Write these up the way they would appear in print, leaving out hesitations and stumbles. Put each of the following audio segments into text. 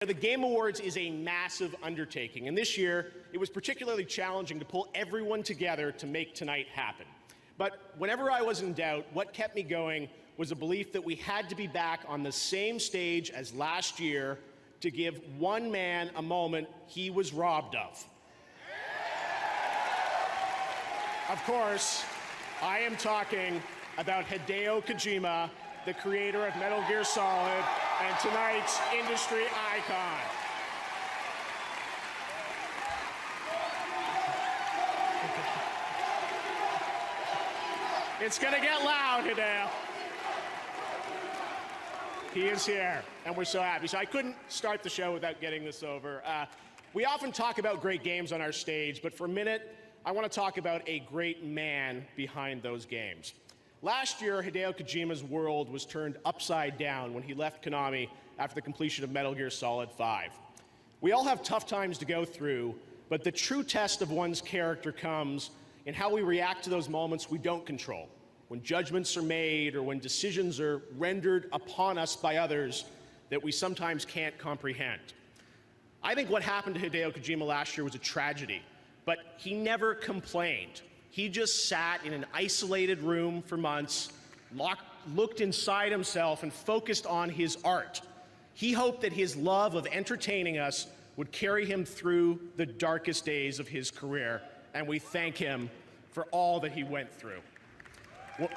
The Game Awards is a massive undertaking, and this year it was particularly challenging to pull everyone together to make tonight happen. But whenever I was in doubt, what kept me going was a belief that we had to be back on the same stage as last year to give one man a moment he was robbed of. Of course, I am talking about Hideo Kojima, the creator of Metal Gear Solid and tonight's industry icon. It's gonna get loud, Hideo. He is here, and we're so happy. So I couldn't start the show without getting this over. We often talk about great games on our stage, but for a minute, I want to talk about a great man behind those games. Last year, Hideo Kojima's world was turned upside down when he left Konami after the completion of Metal Gear Solid 5. We all have tough times to go through, but the true test of one's character comes in how we react to those moments we don't control, when judgments are made or when decisions are rendered upon us by others that we sometimes can't comprehend. I think what happened to Hideo Kojima last year was a tragedy, but he never complained. He just sat in an isolated room for months, looked inside himself, and focused on his art. He hoped that his love of entertaining us would carry him through the darkest days of his career, and we thank him for all that he went through. Well,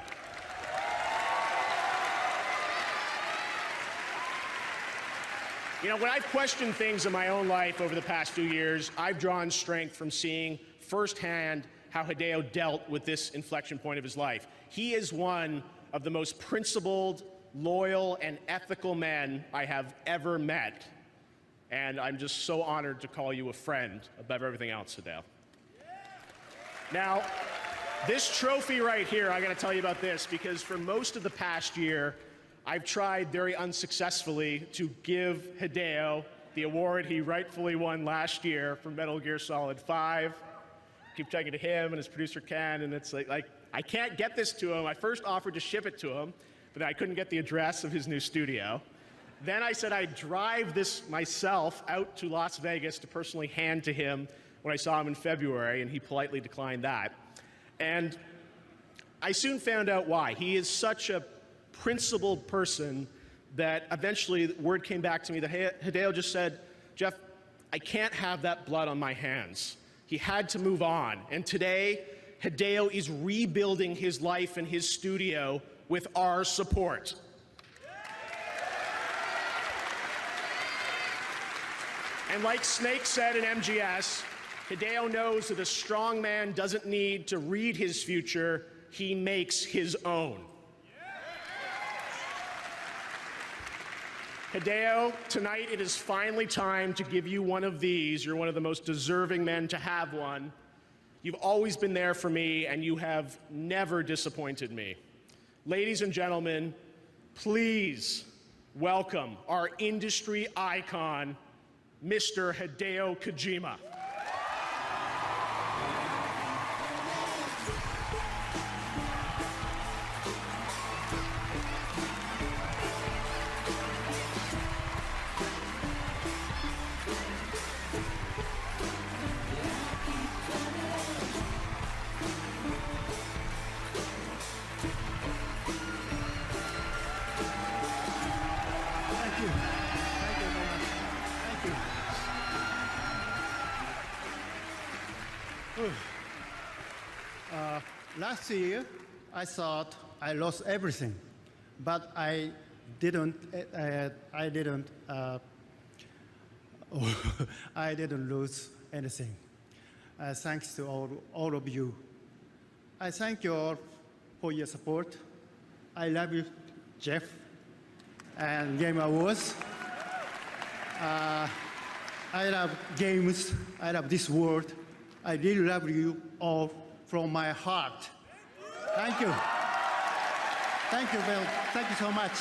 you know, when I've questioned things in my own life over the past few years, I've drawn strength from seeing firsthand how Hideo dealt with this inflection point of his life. He is one of the most principled, loyal, and ethical men I have ever met. And I'm just so honored to call you a friend above everything else, Hideo. Now, this trophy right here, I gotta tell you about this, because for most of the past year, I've tried very unsuccessfully to give Hideo the award he rightfully won last year for Metal Gear Solid 5. Keep talking to him and his producer Ken, and it's like I can't get this to him. I first offered to ship it to him, but I couldn't get the address of his new studio. Then I said I'd drive this myself out to Las Vegas to personally hand to him when I saw him in February, and he politely declined that. And I soon found out why. He is such a principled person that eventually word came back to me that Hideo just said, "Jeff, I can't have that blood on my hands." He had to move on. And today, Hideo is rebuilding his life in his studio with our support. And like Snake said in MGS, Hideo knows that a strong man doesn't need to read his future, he makes his own. Hideo, tonight it is finally time to give you one of these. You're one of the most deserving men to have one. You've always been there for me, and you have never disappointed me. Ladies and gentlemen, please welcome our industry icon, Mr. Hideo Kojima. Last year, I thought I lost everything, but I didn't. I didn't lose anything. Thanks to all of you. I thank you all for your support. I love you, Jeff, and Game Awards. I love games. I love this world. I really love you all from my heart. Thank you. Thank you, Bill. Thank you so much.